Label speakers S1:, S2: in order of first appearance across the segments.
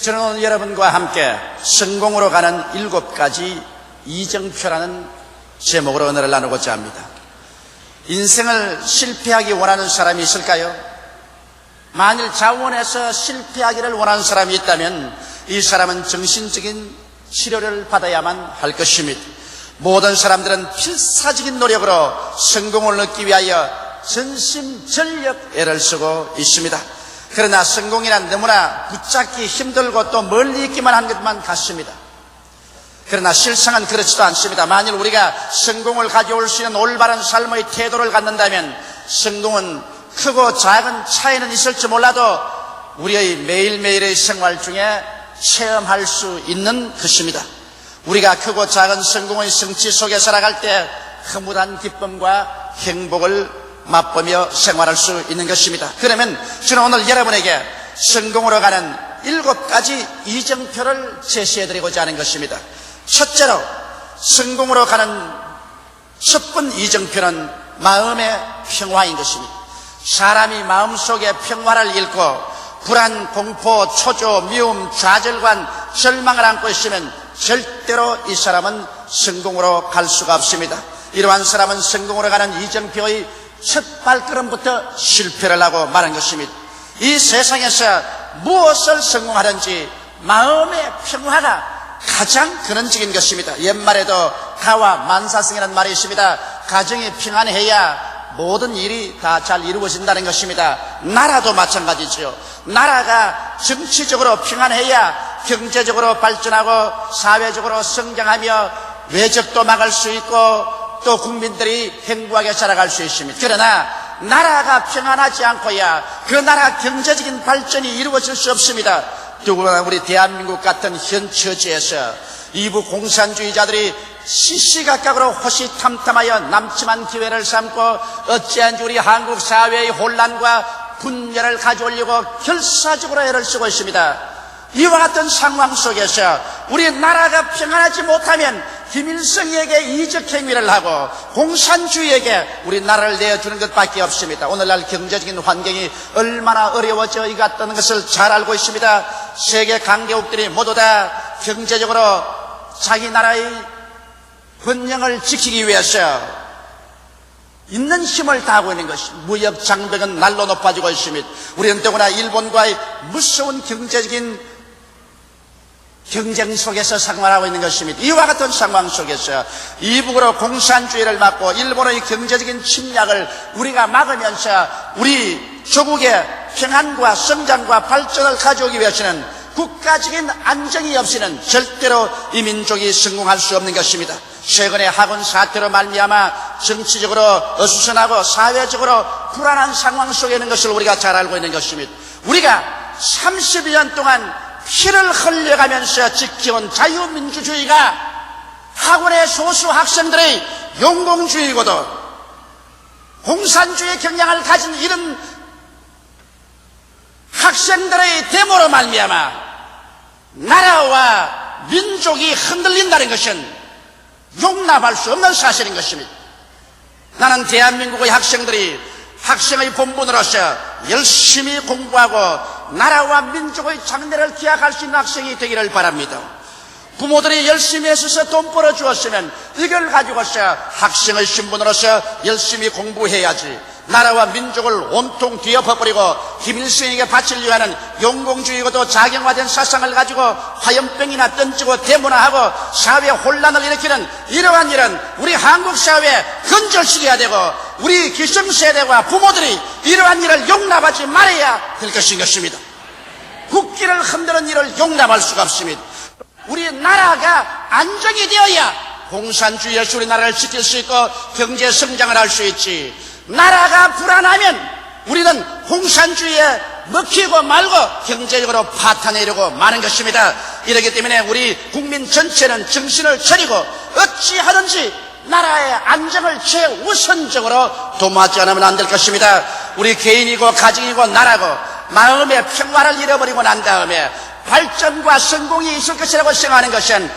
S1: 저는 오늘 여러분과 함께 성공으로 가는 7가지 이정표라는 제목으로 언어를 나누고자 합니다. 인생을 실패하기 원하는 사람이 있을까요? 만일 자원에서 실패하기를 원하는 사람이 있다면 이 사람은 정신적인 치료를 받아야만 할 것입니다. 모든 사람들은 필사적인 노력으로 성공을 얻기 위하여 전심전력 애를 쓰고 있습니다. 그러나 성공이란 너무나 붙잡기 힘들고 또 멀리 있기만 한 것만 같습니다. 그러나 실상은 그렇지도 않습니다. 만일 우리가 성공을 가져올 수 있는 올바른 삶의 태도를 갖는다면 성공은 크고 작은 차이는 있을지 몰라도 우리의 매일매일의 생활 중에 체험할 수 있는 것입니다. 우리가 크고 작은 성공의 성취 속에 살아갈 때 흐뭇한 기쁨과 행복을 맛보며 생활할 수 있는 것입니다. 그러면 저는 오늘 여러분에게 성공으로 가는 7가지 이정표를 제시해드리고자 하는 것입니다. 첫째로 성공으로 가는 첫 번째 이정표는 마음의 평화인 것입니다. 사람이 마음속에 평화를 잃고 불안, 공포, 초조, 미움, 좌절감, 절망을 안고 있으면 절대로 이 사람은 성공으로 갈 수가 없습니다. 이러한 사람은 성공으로 가는 이정표의 첫 발걸음부터 실패를 하고 말한 것입니다. 이 세상에서 무엇을 성공하든지 마음의 평화가 가장 근원적인 것입니다. 옛말에도 가와 만사성이라는 말이 있습니다. 가정이 평안해야 모든 일이 다 잘 이루어진다는 것입니다. 나라도 마찬가지죠. 나라가 정치적으로 평안해야 경제적으로 발전하고 사회적으로 성장하며 외적도 막을 수 있고 또 국민들이 행복하게 살아갈 수 있습니다. 그러나 나라가 평안하지 않고야 그 나라 경제적인 발전이 이루어질 수 없습니다. 더구나 우리 대한민국 같은 현 처지에서 일부 공산주의자들이 시시각각으로 호시탐탐하여 남침한 기회를 삼고 어찌한지 우리 한국 사회의 혼란과 분열을 가져오려고 결사적으로 애를 쓰고 있습니다. 이와 같은 상황 속에서 우리 나라가 평안하지 못하면 김일성에게 이적행위를 하고 공산주의에게 우리 나라를 내어주는 것밖에 없습니다. 오늘날 경제적인 환경이 얼마나 어려워져 있다는 것을 잘 알고 있습니다. 세계 강대국들이 모두 다 경제적으로 자기 나라의 번영을 지키기 위해서 있는 힘을 다하고 있는 것입니다. 무역 장벽은 날로 높아지고 있습니다. 우리는 더구나 일본과의 무서운 경제적인 경쟁 속에서 생활하고 있는 것입니다. 이와 같은 상황 속에서 이북으로 공산주의를 막고 일본의 경제적인 침략을 우리가 막으면서 우리 조국의 평안과 성장과 발전을 가져오기 위해서는 국가적인 안정이 없이는 절대로 이 민족이 성공할 수 없는 것입니다. 최근에 학원 사태로 말미암아 정치적으로 어수선하고 사회적으로 불안한 상황 속에 있는 것을 우리가 잘 알고 있는 것입니다. 우리가 30년 동안 피를 흘려가면서 지켜온 자유민주주의가 학원의 소수 학생들의 용공주의고도 공산주의 경향을 가진 이런 학생들의 데모로 말미암아 나라와 민족이 흔들린다는 것은 용납할 수 없는 사실인 것입니다. 나는 대한민국의 학생들이 학생의 본분으로서 열심히 공부하고 나라와 민족의 장래를 기약할 수 있는 학생이 되기를 바랍니다. 부모들이 열심히 애써서 돈 벌어주었으면 이걸 가지고서 학생의 신분으로서 열심히 공부해야지 나라와 민족을 온통 뒤엎어버리고 김일성에게 바치려고 하는 용공주의고도 작용화된 사상을 가지고 화염병이나 던지고 데모나 하고 사회 혼란을 일으키는 이러한 일은 우리 한국 사회에 근절시켜야 되고 우리 기성세대와 부모들이 이러한 일을 용납하지 말아야 될 것인 것입니다. 국기를 흔드는 일을 용납할 수가 없습니다. 우리 나라가 안정이 되어야 공산주의에서 우리 나라를 지킬 수 있고 경제 성장을 할 수 있지. 나라가 불안하면 우리는 공산주의에 먹히고 말고 경제적으로 파탄내려고 마는 것입니다. 이렇기 때문에 우리 국민 전체는 정신을 차리고 어찌하든지 나라의 안정을 최우선적으로 도모하지 않으면 안 될 것입니다. 우리 개인이고 가정이고 나라고 마음의 평화를 잃어버리고 난 다음에 발전과 성공이 있을 것이라고 생각하는 것은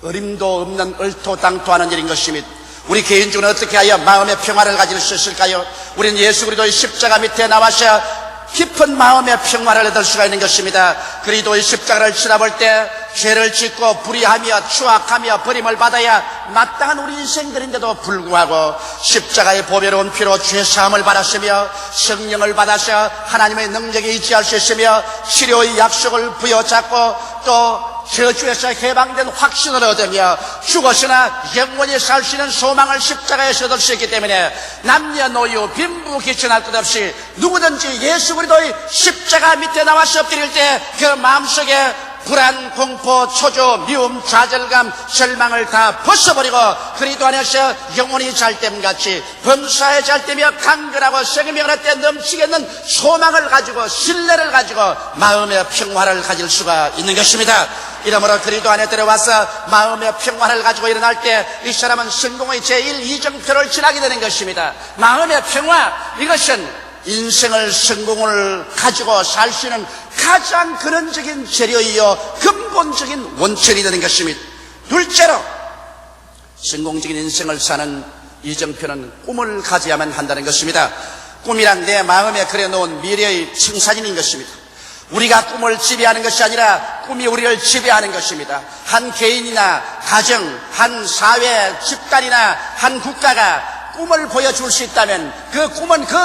S1: 어림도 없는 얼토당토하는 일인 것입니다. 우리 개인적으로 어떻게 하여 마음의 평화를 가질 수 있을까요? 우리는 예수 그리스도의 십자가 밑에 나와서 깊은 마음의 평화를 얻을 수가 있는 것입니다. 그리스도의 십자가를 지나볼 때 죄를 짓고 불의하며 추악하며 버림을 받아야 마땅한 우리 인생들인데도 불구하고 십자가의 보배로운 피로 죄사함을 받았으며 성령을 받아서 하나님의 능력에 의지할 수 있으며 치료의 약속을 부여잡고 또 저주에서 해방된 확신을 얻으며 죽었으나 영원히 살 수 있는 소망을 십자가에서 얻을 수 있기 때문에 남녀노유 빈부귀천할 것 없이 누구든지 예수 그리스도의 십자가 밑에 나와서 엎드릴 때 그 마음속에 불안, 공포, 초조, 미움, 좌절감, 절망을 다 벗어버리고 그리스도 안에서 영원히 잘됨같이 범사에 잘되며 강건하고 생명을 얻을 때 넘치겠는 소망을 가지고 신뢰를 가지고 마음의 평화를 가질 수가 있는 것입니다. 이러므로 그리스도 안에 들어와서 마음의 평화를 가지고 일어날 때 이 사람은 성공의 제1이정표를 지나게 되는 것입니다. 마음의 평화, 이것은 인생을 성공을 가지고 살 수 있는 가장 근원적인 재료이요 근본적인 원천이 되는 것입니다. 둘째로 성공적인 인생을 사는 이정표는 꿈을 가져야만 한다는 것입니다. 꿈이란 내 마음에 그려놓은 미래의 청사진인 것입니다. 우리가 꿈을 지배하는 것이 아니라 꿈이 우리를 지배하는 것입니다. 한 개인이나 가정, 한 사회, 집단이나 한 국가가 꿈을 보여줄 수 있다면 그 꿈은 그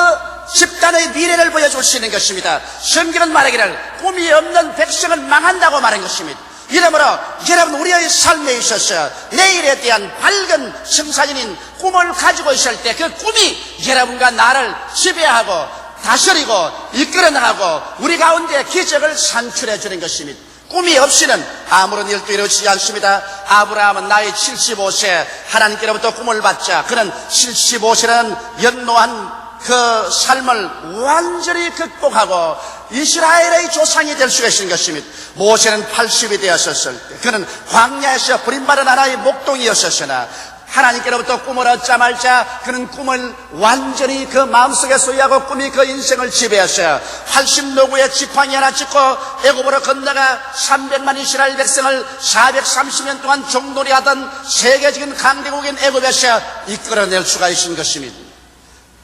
S1: 집단의 미래를 보여줄 수 있는 것입니다. 성경은 말하기를 꿈이 없는 백성은 망한다고 말한 것입니다. 이러므로 여러분 우리의 삶에 있어서 내일에 대한 밝은 청사진인 꿈을 가지고 있을 때 그 꿈이 여러분과 나를 지배하고 다스리고 이끌어 나가고 우리 가운데 기적을 산출해 주는 것입니다. 꿈이 없이는 아무런 일도 이루어지지 않습니다. 아브라함은 나이 75세 하나님께로부터 꿈을 받자 그는 75세라는 연노한 그 삶을 완전히 극복하고 이스라엘의 조상이 될 수가 있는 것입니다. 모세는 80이 되었을 때 그는 광야에서 버림받은 하나의 목동이었으나 하나님께로부터 꿈을 얻자마자 그는 꿈을 완전히 그 마음속에 소유하고 꿈이 그 인생을 지배했어요. 80노구의 지팡이 하나 짚고 애굽으로 건너가 300만 이스라엘 백성을 430년 동안 종놀이하던 세계적인 강대국인 애굽에서 이끌어낼 수가 있는 것입니다.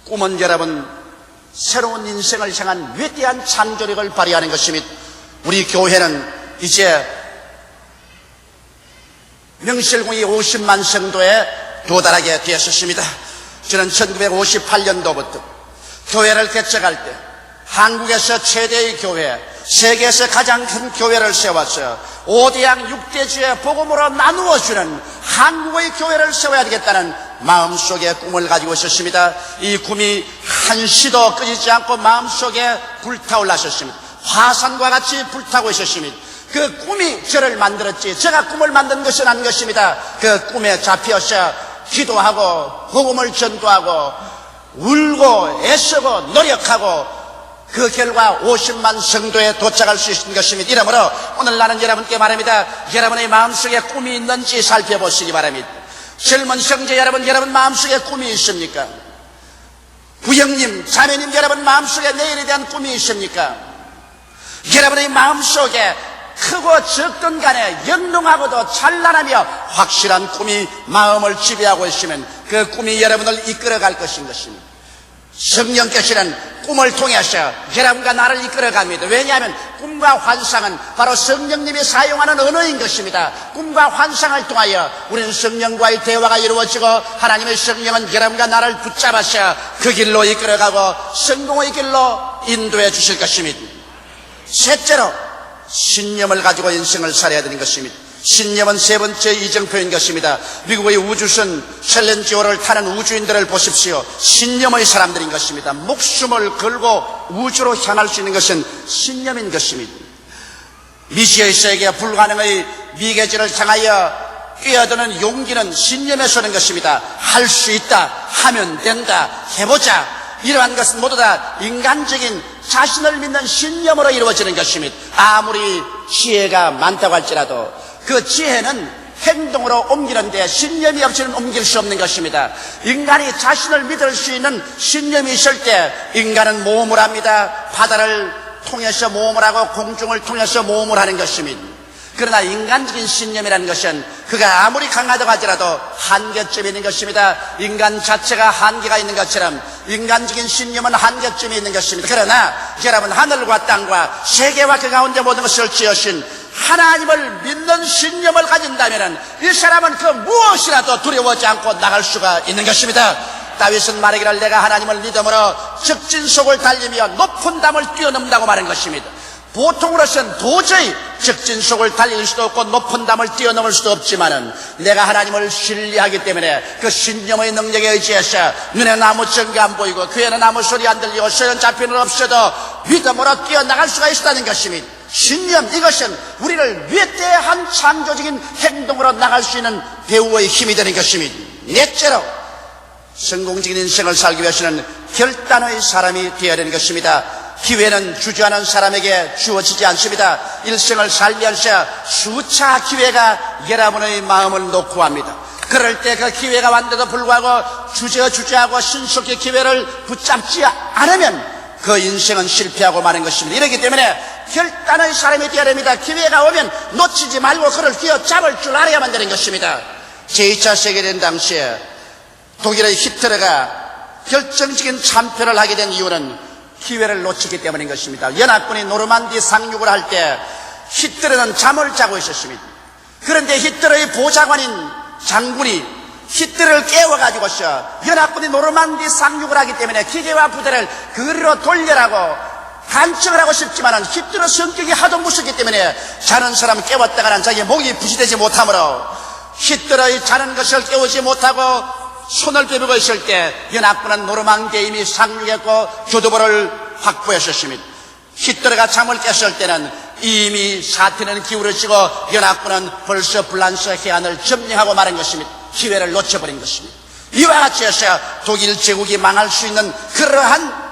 S1: 꿈은 여러분 새로운 인생을 향한 위대한 창조력을 발휘하는 것입니다. 우리 교회는 이제 명실공히 50만 성도에 도달하게 되었습니다. 저는 1958년도부터 교회를 개척할 때 한국에서 최대의 교회, 세계에서 가장 큰 교회를 세웠어요. 5대양 6대주의 복음으로 나누어주는 한국의 교회를 세워야 되겠다는 마음속에 꿈을 가지고 있었습니다. 이 꿈이 한시도 꺼지지 않고 마음속에 불타올랐었습니다. 화산과 같이 불타고 있었습니다. 그 꿈이 저를 만들었지 제가 꿈을 만든 것은 아닌 것입니다. 그 꿈에 잡혀서 기도하고 복음을 전도하고 울고 애쓰고 노력하고 그 결과 50만 성도에 도착할 수 있는 것입니다. 이러므로 오늘 나는 여러분께 말합니다. 여러분의 마음속에 꿈이 있는지 살펴보시기 바랍니다. 젊은 형제 여러분 마음속에 꿈이 있습니까? 부형님, 자매님 여러분 마음속에 내일에 대한 꿈이 있습니까? 여러분의 마음속에 크고 적든 간에 영롱하고도 찬란하며 확실한 꿈이 마음을 지배하고 있으면 그 꿈이 여러분을 이끌어갈 것인 것입니다. 성령께서는 꿈을 통해서 여러분과 나를 이끌어갑니다. 왜냐하면 꿈과 환상은 바로 성령님이 사용하는 언어인 것입니다. 꿈과 환상을 통하여 우리는 성령과의 대화가 이루어지고 하나님의 성령은 여러분과 나를 붙잡아서 그 길로 이끌어가고 성공의 길로 인도해 주실 것입니다. 셋째로 신념을 가지고 인생을 살아야 되는 것입니다. 신념은 세 번째 이정표인 것입니다. 미국의 우주선 챌린저를 타는 우주인들을 보십시오. 신념의 사람들인 것입니다. 목숨을 걸고 우주로 향할 수 있는 것은 신념인 것입니다. 미지의 세계 불가능의 미계지를 향하여 뛰어드는 용기는 신념에서 오는 것입니다. 할 수 있다, 하면 된다, 해보자, 이러한 것은 모두 다 인간적인 자신을 믿는 신념으로 이루어지는 것입니다. 아무리 지혜가 많다고 할지라도 그 지혜는 행동으로 옮기는데 신념이 없이는 옮길 수 없는 것입니다. 인간이 자신을 믿을 수 있는 신념이 있을 때 인간은 모험을 합니다. 바다를 통해서 모험을 하고 공중을 통해서 모험을 하는 것입니다. 그러나 인간적인 신념이라는 것은 그가 아무리 강하다고 하더라도 한계점이 있는 것입니다. 인간 자체가 한계가 있는 것처럼 인간적인 신념은 한계점이 있는 것입니다. 그러나 여러분, 하늘과 땅과 세계와 그 가운데 모든 것을 지으신 하나님을 믿는 신념을 가진다면 이 사람은 그 무엇이라도 두려워하지 않고 나갈 수가 있는 것입니다. 다윗은 말하기를 내가 하나님을 믿음으로 적진속을 달리며 높은 담을 뛰어넘는다고 말한 것입니다. 보통으로서는 도저히 적진속을 달릴 수도 없고 높은 담을 뛰어넘을 수도 없지만은 내가 하나님을 신뢰하기 때문에 그 신념의 능력에 의지해서 눈에는 아무 증거 안 보이고 귀에는 아무 소리 안 들리고 손은 잡히는 없어도 믿음으로 뛰어나갈 수가 있다는 것입니다. 신념, 이것은 우리를 위대한 창조적인 행동으로 나갈 수 있는 배우의 힘이 되는 것입니다. 넷째로 성공적인 인생을 살기 위해서는 결단의 사람이 되어야 되는 것입니다. 기회는 주저하는 사람에게 주어지지 않습니다. 일생을 살면서 수차 기회가 여러분의 마음을 놓고 합니다. 그럴 때 그 기회가 왔는데도 불구하고 주저하고 신속히 기회를 붙잡지 않으면 그 인생은 실패하고 마는 것입니다. 이렇기 때문에 결단의 사람이 되어야 됩니다. 기회가 오면 놓치지 말고 그를 휘어잡을 줄 알아야만 되는 것입니다. 제2차 세계대전 당시에 독일의 히틀러가 결정적인 참패를 하게 된 이유는 기회를 놓치기 때문인 것입니다. 연합군이 노르만디 상륙을 할 때 히틀러는 잠을 자고 있었습니다. 그런데 히틀러의 보좌관인 장군이 히틀러를 깨워가지고서 연합군이 노르만디 상륙을 하기 때문에 기계와 부대를 그리로 돌려라고 간청을 하고 싶지만은 히틀러 성격이 하도 무섭기 때문에 자는 사람 깨웠다가는 자기 목이 부시되지 못하므로 히틀러의 자는 것을 깨우지 못하고 손을 빼보고 있을 때 연합군은 노르망디에 이미 상륙했고 교두보를 확보했었습니다. 히틀러가 잠을 깼을 때는 이미 사태는 기울어지고 연합군은 벌써 불란서 해안을 점령하고 마는 것입니다. 기회를 놓쳐버린 것입니다. 이와 같이 해서 독일 제국이 망할 수 있는 그러한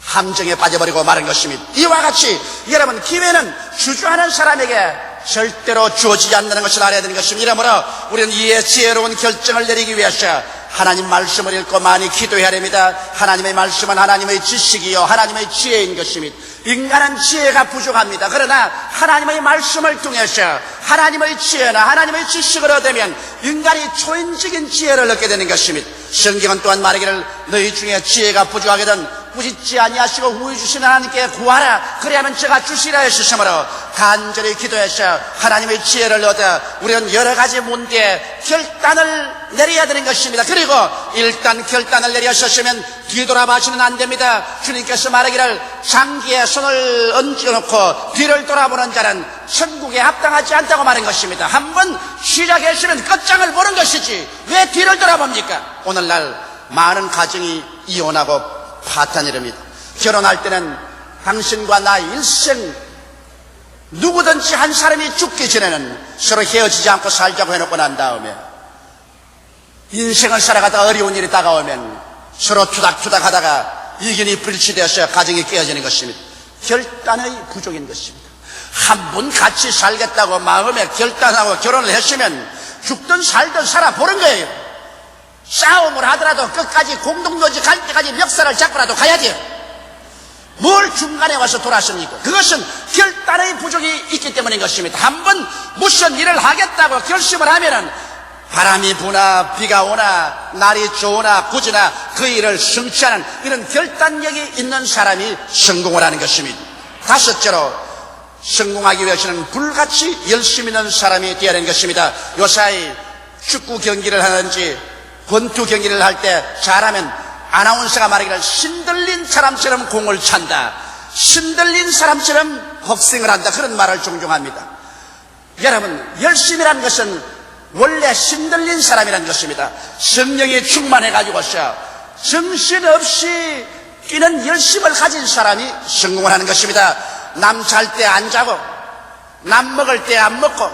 S1: 함정에 빠져버리고 마는 것입니다. 이와 같이 여러분, 기회는 주저하는 사람에게 절대로 주어지지 않는다는 것을 알아야 되는 것입니다. 이러므로 우리는 이에 지혜로운 결정을 내리기 위해서 하나님 말씀을 읽고 많이 기도해야 됩니다. 하나님의 말씀은 하나님의 지식이요 하나님의 지혜인 것입니다. 인간은 지혜가 부족합니다. 그러나 하나님의 말씀을 통해서 하나님의 지혜나 하나님의 지식을 얻으면 인간이 초인적인 지혜를 얻게 되는 것입니다. 성경은 또한 말하기를 너희 중에 지혜가 부족하거든 꾸짖지 아니하시고 후히 주시는 하나님께 구하라 그리하면 제가 주시라 하셨으므로 간절히 기도해서 하나님의 지혜를 얻어 우리는 여러 가지 문제에 결단을 내려야 되는 것입니다. 그리고 일단 결단을 내렸었으면 뒤돌아봐서는 안 됩니다. 주님께서 말하기를 장기에 손을 얹어놓고 뒤를 돌아보는 자는 천국에 합당하지 않다고 말한 것입니다. 한번 시작했으면 끝장을 보는 것이지 왜 뒤를 돌아봅니까? 오늘날 많은 가정이 이혼하고 파탄이 됩니다. 결혼할 때는 당신과 나 일생 누구든지 한 사람이 죽기 전에는 서로 헤어지지 않고 살자고 해놓고 난 다음에 인생을 살아가다 어려운 일이 다가오면 서로 투닥투닥 하다가 이견이 불치되어서 가정이 깨어지는 것입니다. 결단의 부족인 것입니다. 한 번 같이 살겠다고 마음에 결단하고 결혼을 했으면 죽든 살든 살아보는 거예요. 싸움을 하더라도 끝까지 공동묘지 갈 때까지 멱살을 잡고라도 가야지. 뭘 중간에 와서 돌았습니까? 그것은 결단의 부족이 있기 때문인 것입니다. 한번 무슨 일을 하겠다고 결심을 하면은 바람이 부나 비가 오나 날이 좋으나 굳으나 그 일을 성취하는 이런 결단력이 있는 사람이 성공을 하는 것입니다. 다섯째로 성공하기 위해서는 불같이 열심히 있는 사람이 되어야 하는 것입니다. 요사이 축구 경기를 하는지 권투 경기를 할 때 잘하면 아나운서가 말하기를 신들린 사람처럼 공을 찬다, 신들린 사람처럼 복싱을 한다, 그런 말을 종종 합니다. 여러분, 열심이라는 것은 원래 신들린 사람이라는 것입니다. 성령이 충만해가지고서 정신없이 뛰는 열심을 가진 사람이 성공을 하는 것입니다. 남 잘 때 안 자고 남 먹을 때 안 먹고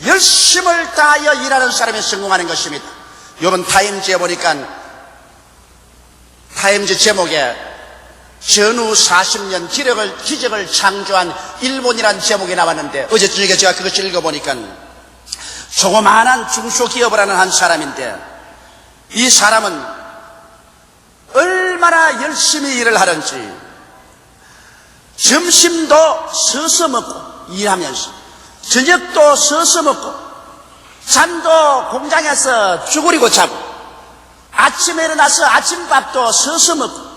S1: 열심을 다하여 일하는 사람이 성공하는 것입니다. 요번 타임즈에 보니까 타임즈 제목에 전후 40년 기적을 창조한 일본이라는 제목이 나왔는데 어제 저녁에 제가 그것을 읽어보니까 조그마한 중소기업을 하는 한 사람인데 이 사람은 얼마나 열심히 일을 하는지 점심도 서서 먹고 일하면서, 저녁도 서서 먹고, 잠도 공장에서 쭈그리고 자고, 아침에 일어나서 아침밥도 서서 먹고,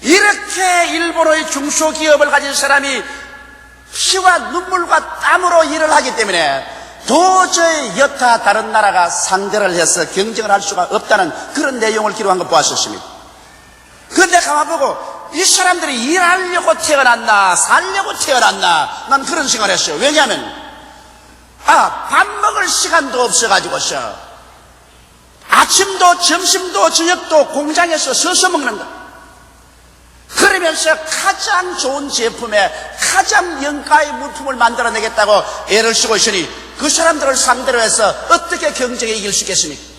S1: 이렇게 일본의 중소기업을 가진 사람이 피와 눈물과 땀으로 일을 하기 때문에 도저히 여타 다른 나라가 상대를 해서 경쟁을 할 수가 없다는 그런 내용을 기록한 거 보았었습니다. 그런데 가만 보고 이 사람들이 일하려고 태어났나 살려고 태어났나, 난 그런 생각을 했어요. 왜냐하면 밥 먹을 시간도 없어가지고서 아침도 점심도 저녁도 공장에서 서서 먹는다. 그러면서 가장 좋은 제품에 가장 영가의 물품을 만들어내겠다고 애를 쓰고 있으니 그 사람들을 상대로 해서 어떻게 경쟁에 이길 수 있겠습니까?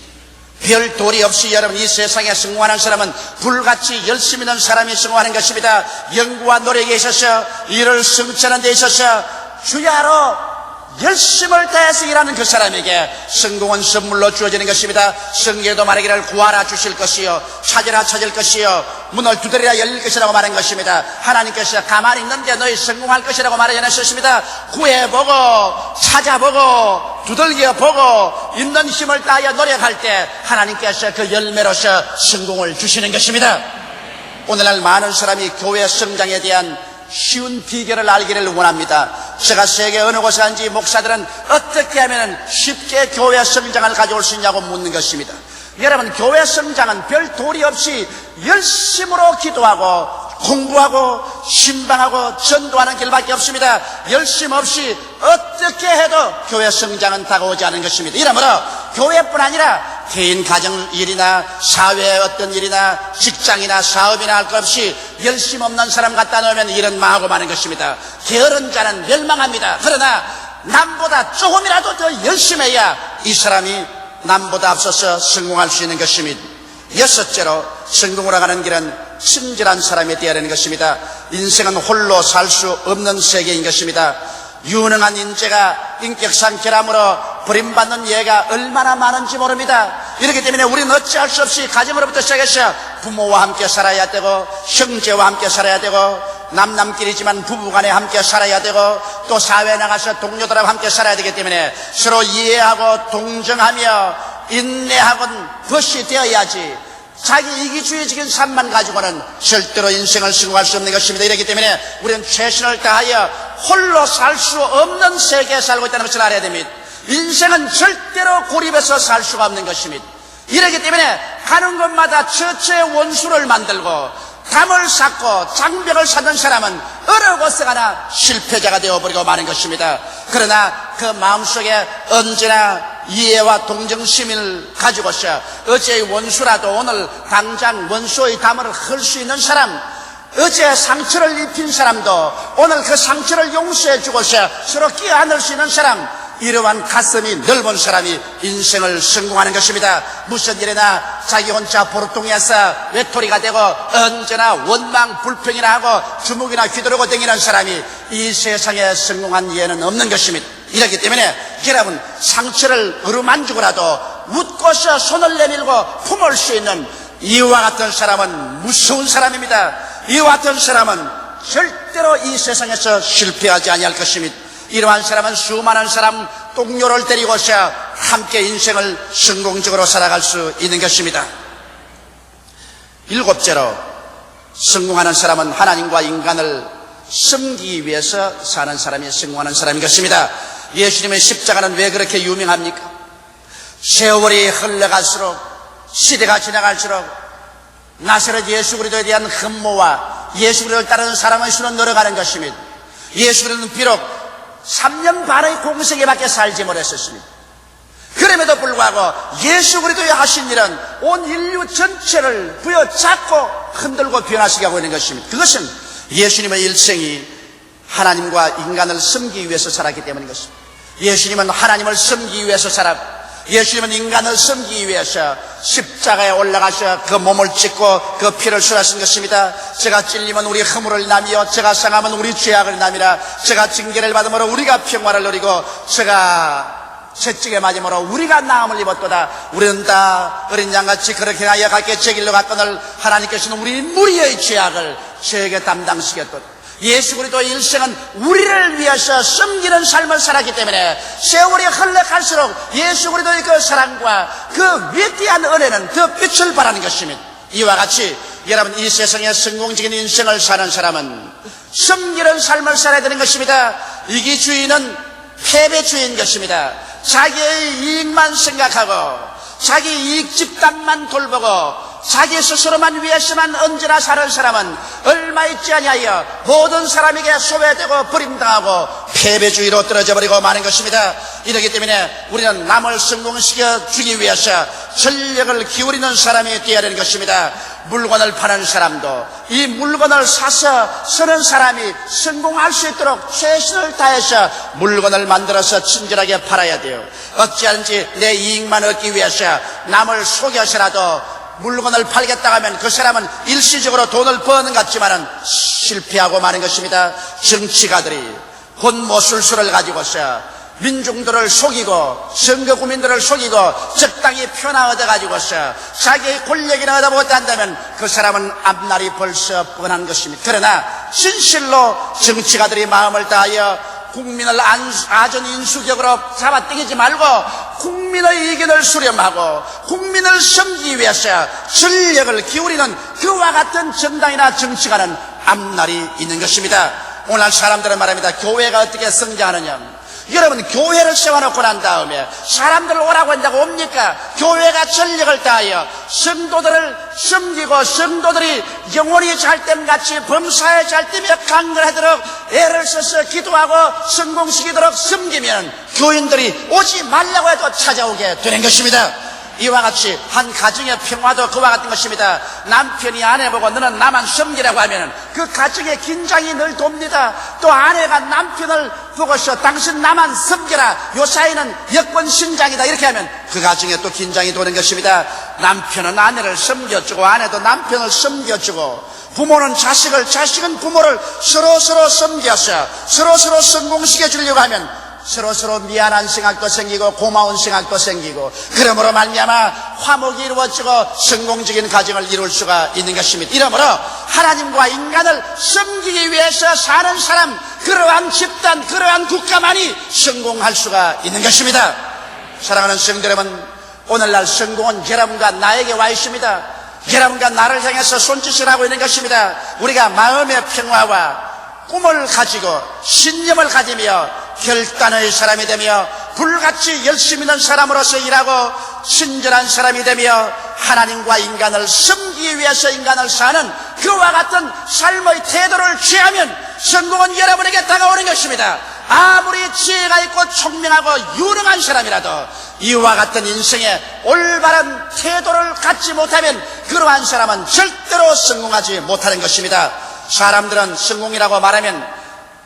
S1: 별 도리 없이 여러분 이 세상에 성공하는 사람은 불같이 열심히 있는 사람이 성공하는 것입니다. 연구와 노력에 있어서, 일을 성취하는 데 있어서 주야로 열심을 다해서 일하는 그 사람에게 성공은 선물로 주어지는 것입니다. 성경에도 말하기를 구하라 주실 것이요, 찾으라 찾을 것이요, 문을 두드리라 열릴 것이라고 말한 것입니다. 하나님께서 가만히 있는데 너희 성공할 것이라고 말하지 않으셨습니다. 구해보고 찾아보고 두들겨보고 있는 힘을 다하여 노력할 때 하나님께서 그 열매로서 성공을 주시는 것입니다. 오늘날 많은 사람이 교회 성장에 대한 쉬운 비결을 알기를 원합니다. 제가 세계 어느 곳에 간지 목사들은 어떻게 하면 쉽게 교회 성장을 가져올 수 있냐고 묻는 것입니다. 여러분, 교회 성장은 별 도리 없이 열심으로 기도하고 공부하고 신방하고 전도하는 길밖에 없습니다. 열심 없이 어떻게 해도 교회 성장은 다가오지 않은 것입니다. 이러므로 교회뿐 아니라 개인 가정 일이나 사회의 어떤 일이나 직장이나 사업이나 할 것 없이 열심 없는 사람 갖다 놓으면 일은 망하고 마는 것입니다. 게으른 자는 멸망합니다. 그러나 남보다 조금이라도 더 열심히 해야 이 사람이 남보다 앞서서 성공할 수 있는 것입니다. 여섯째로 성공으로 가는 길은 친절한 사람이 되어야 하는 것입니다. 인생은 홀로 살 수 없는 세계인 것입니다. 유능한 인재가 인격상 결함으로 버림받는 예가 얼마나 많은지 모릅니다. 이렇기 때문에 우리는 어찌할 수 없이 가정으로부터 시작해서 부모와 함께 살아야 되고, 형제와 함께 살아야 되고, 남남끼리지만 부부간에 함께 살아야 되고, 또 사회에 나가서 동료들하고 함께 살아야 되기 때문에 서로 이해하고 동정하며 인내하고는 벗이 되어야지, 자기 이기주의적인 삶만 가지고는 절대로 인생을 성공할 수 없는 것입니다. 이렇기 때문에 우리는 최선을 다하여 홀로 살 수 없는 세계에 살고 있다는 것을 알아야 됩니다. 인생은 절대로 고립해서 살 수가 없는 것입니다. 이렇기 때문에 가는 곳마다 처처의 원수를 만들고 담을 쌓고 장벽을 쌓는 사람은 어느 곳에 가나 실패자가 되어버리고 마는 것입니다. 그러나 그 마음속에 언제나 이해와 동정심을 가지고서 어제의 원수라도 오늘 당장 원수의 담을 헐 수 있는 사람, 어제 상처를 입힌 사람도 오늘 그 상처를 용서해 주고서 서로 끼어안을 수 있는 사람, 이러한 가슴이 넓은 사람이 인생을 성공하는 것입니다. 무슨 일이나 자기 혼자 보르통해서 외톨이가 되고 언제나 원망 불평이나 하고 주먹이나 휘두르고 다니는 사람이 이 세상에 성공한 예는 없는 것입니다. 이렇기 때문에 여러분, 상처를 어루만지고라도 웃고서 손을 내밀고 품을 수 있는 이와 같은 사람은 무서운 사람입니다. 이와 같은 사람은 절대로 이 세상에서 실패하지 아니할 것입니다. 이러한 사람은 수많은 사람 동료를 데리고서 함께 인생을 성공적으로 살아갈 수 있는 것입니다. 일곱째로 성공하는 사람은 하나님과 인간을 섬기기 위해서 사는 사람이 성공하는 사람인 것입니다. 예수님의 십자가는 왜 그렇게 유명합니까? 세월이 흘러갈수록, 시대가 지나갈수록 나사렛 예수 그리스도에 대한 흠모와 예수 그리스도를 따르는 사람의 수는 늘어가는 것입니다. 예수 그리스도는 비록 3년 반의 공생애밖에 살지 못했었습니다. 그럼에도 불구하고 예수 그리스도의 하신 일은 온 인류 전체를 부여잡고 흔들고 변화시게 하고 있는 것입니다. 그것은 예수님의 일생이 하나님과 인간을 섬기기 위해서 살았기 때문인 것입니다. 예수님은 하나님을 섬기기 위해서 살았고, 예수님은 인간을 섬기기 위해서 십자가에 올라가서 그 몸을 찢고 그 피를 쏟으신 것입니다. 제가 찔리면 우리 허물을 남이요, 제가 상하면 우리 죄악을 남이라. 제가 징계를 받음으로 우리가 평화를 누리고, 제가 채찍에 맞음으로 우리가 나음을 입었도다. 우리는 다 어린 양같이 그렇게 하여 각기 제 길로 갔거늘 하나님께서는 우리 무리의 죄악을 저에게 담당시켰도록. 예수 그리스도 일생은 우리를 위해서 섬기는 삶을 살았기 때문에 세월이 흘러갈수록 예수 그리스도의 그 사랑과 그 위대한 은혜는 더 빛을 발하는 것입니다. 이와 같이 여러분, 이 세상에 성공적인 인생을 사는 사람은 섬기는 삶을 살아야 되는 것입니다. 이기주의는 패배주의인 것입니다. 자기의 이익만 생각하고 자기 이익 집단만 돌보고 자기 스스로만 위해서만 언제나 사는 사람은 얼마 있지 아니하여 모든 사람에게 소외되고 버림당하고 패배주의로 떨어져 버리고 마는 것입니다. 이렇기 때문에 우리는 남을 성공시켜 주기 위해서 전력을 기울이는 사람이 되어야 되는 것입니다. 물건을 파는 사람도 이 물건을 사서 쓰는 사람이 성공할 수 있도록 최선을 다해서 물건을 만들어서 친절하게 팔아야 돼요. 어찌하든지 내 이익만 얻기 위해서 남을 속여서라도 물건을 팔겠다고 하면 그 사람은 일시적으로 돈을 버는 것 같지만은 실패하고 마는 것입니다. 정치가들이 혼모술수를 가지고서 민중들을 속이고 선거 국민들을 속이고 적당히 표나 얻어가지고서 자기의 권력이나 얻어보겠다 한다면 그 사람은 앞날이 벌써 뻔한 것입니다. 그러나 진실로 정치가들이 마음을 다하여 국민을 아전인수격으로 잡아당기지 말고 국민의 의견을 수렴하고 국민을 섬기기 위해서 전력을 기울이는 그와 같은 정당이나 정치가는 앞날이 있는 것입니다. 오늘 사람들은 말합니다. 교회가 어떻게 성장하느냐. 여러분, 교회를 세워놓고 난 다음에 사람들을 오라고 한다고 옵니까? 교회가 전력을 다하여 성도들을 섬기고 성도들이 영혼이 잘됨같이 범사에 잘되며 강건하도록 애를 써서 기도하고 성공시키도록 섬기면 교인들이 오지 말라고 해도 찾아오게 되는 것입니다. 이와 같이 한 가정의 평화도 그와 같은 것입니다. 남편이 아내 보고 너는 나만 섬기라고 하면 그 가정의 긴장이 늘 돕니다. 또 아내가 남편을 보고서 당신 나만 섬겨라, 요 사이는 여권 신장이다, 이렇게 하면 그 가정에 또 긴장이 도는 것입니다. 남편은 아내를 섬겨주고 아내도 남편을 섬겨주고 부모는 자식을, 자식은 부모를 서로서로 섬겨서 서로서로 성공시켜 주려고 하면 서로서로 미안한 생각도 생기고 고마운 생각도 생기고 그러므로 말미암아 화목이 이루어지고 성공적인 가정을 이룰 수가 있는 것입니다. 이러므로 하나님과 인간을 섬기기 위해서 사는 사람, 그러한 집단, 그러한 국가만이 성공할 수가 있는 것입니다. 사랑하는 성도 여러분, 오늘날 성공은 여러분과 나에게 와 있습니다. 여러분과 나를 향해서 손짓을 하고 있는 것입니다. 우리가 마음의 평화와 꿈을 가지고 신념을 가지며 결단의 사람이 되며 불같이 열심히 있는 사람으로서 일하고 친절한 사람이 되며 하나님과 인간을 섬기기 위해서 인간을 사는 그와 같은 삶의 태도를 취하면 성공은 여러분에게 다가오는 것입니다. 아무리 지혜가 있고 총명하고 유능한 사람이라도 이와 같은 인생의 올바른 태도를 갖지 못하면 그러한 사람은 절대로 성공하지 못하는 것입니다. 사람들은 성공이라고 말하면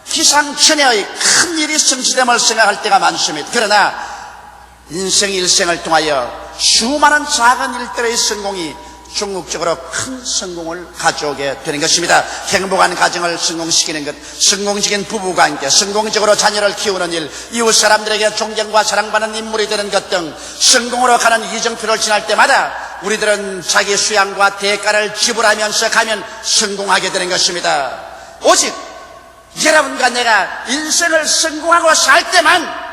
S1: 기상천외의 큰 일이 성취됨을 생각할 때가 많습니다. 그러나 인생 일생을 통하여 수많은 작은 일들의 성공이 궁극적으로 큰 성공을 가져오게 되는 것입니다. 행복한 가정을 성공시키는 것, 성공적인 부부관계, 성공적으로 자녀를 키우는 일, 이웃 사람들에게 존경과 사랑받는 인물이 되는 것 등 성공으로 가는 이정표를 지날 때마다 우리들은 자기 수양과 대가를 지불하면서 가면 성공하게 되는 것입니다. 오직 여러분과 내가 인생을 성공하고 살 때만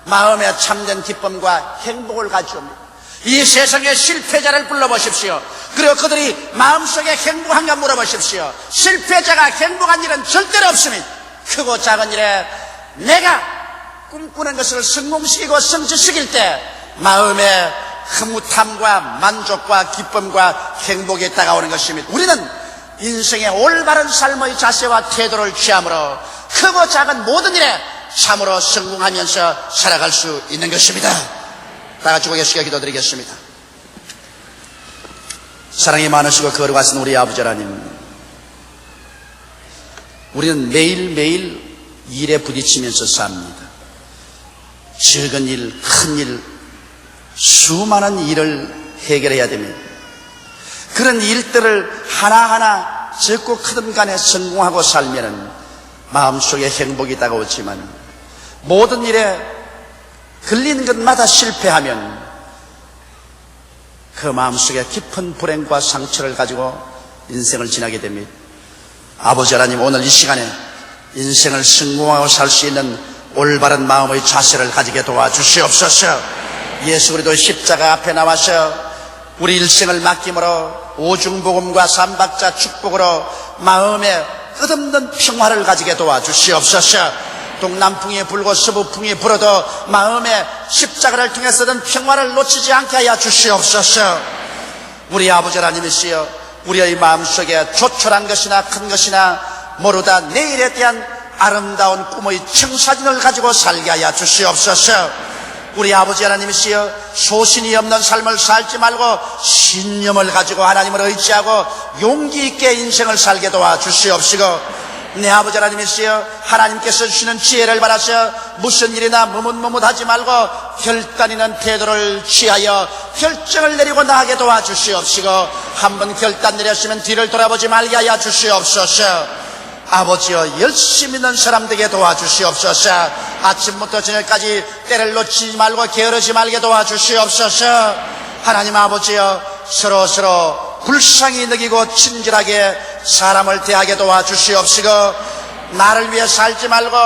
S1: 마음에 참된 기쁨과 행복을 가져옵니다. 이 세상의 실패자를 불러보십시오. 그리고 그들이 마음속에 행복한가 물어보십시오. 실패자가 행복한 일은 절대로 없습니다. 크고 작은 일에 내가 꿈꾸는 것을 성공시키고 성취시킬 때 마음에 흐뭇함과 만족과 기쁨과 행복이 다가오는 것입니다. 우리는 인생의 올바른 삶의 자세와 태도를 취함으로 크고 작은 모든 일에 참으로 성공하면서 살아갈 수 있는 것입니다. 다 같이 고개숙여 기도드리겠습니다. 사랑이 많으시고 거룩하신 우리 아버지 하나님, 우리는 매일매일 일에 부딪히면서 삽니다. 적은 일, 큰 일, 수많은 일을 해결해야 됩니다. 그런 일들을 하나하나 적고 크든 간에 성공하고 살면은 마음속에 행복이 다가오지만 모든 일에 걸리는 것마다 실패하면 그 마음속에 깊은 불행과 상처를 가지고 인생을 지나게 됩니다. 아버지 하나님, 오늘 이 시간에 인생을 성공하고 살 수 있는 올바른 마음의 자세를 가지게 도와주시옵소서. 예수 그리스도 십자가 앞에 나와서 우리 일생을 맡김으로 오중복음과 삼박자 축복으로 마음에 끝없는 평화를 가지게 도와주시옵소서. 동남풍이 불고 서부풍이 불어도 마음에 십자가를 통해서는 평화를 놓치지 않게 하여 주시옵소서. 우리 아버지 하나님이시여, 우리의 마음속에 조촐한 것이나 큰 것이나 모르다 내일에 대한 아름다운 꿈의 청사진을 가지고 살게 하여 주시옵소서. 우리 아버지 하나님이시여, 소신이 없는 삶을 살지 말고 신념을 가지고 하나님을 의지하고 용기 있게 인생을 살게 도와주시옵시고, 내 아버지 하나님이시여, 하나님께서 주시는 지혜를 받아서 무슨 일이나 머뭇머뭇하지 말고 결단이는 태도를 취하여 결정을 내리고 나가게 도와주시옵시고, 한번 결단 내렸으면 뒤를 돌아보지 말게 하여 주시옵소서. 아버지여, 열심히 있는 사람 되게 도와주시옵소서. 아침부터 저녁까지 때를 놓치지 말고 게으르지 말게 도와주시옵소서. 하나님 아버지여, 서로 불쌍히 느끼고 친절하게 사람을 대하게 도와주시옵시고, 나를 위해 살지 말고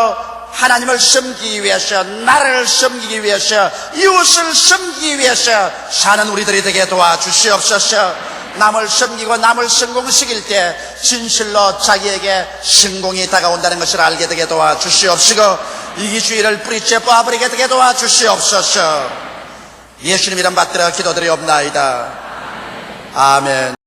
S1: 하나님을 섬기기 위해서, 나라를 섬기기 위해서, 이웃을 섬기기 위해서 사는 우리들이 되게 도와주시옵소서. 남을 섬기고 남을 성공시킬 때 진실로 자기에게 성공이 다가온다는 것을 알게 되게 도와주시옵시고, 이기주의를 뿌리째 뽑아버리게 되게 도와주시옵소서. 예수님 이름 받들어 기도드리옵나이다. 아멘.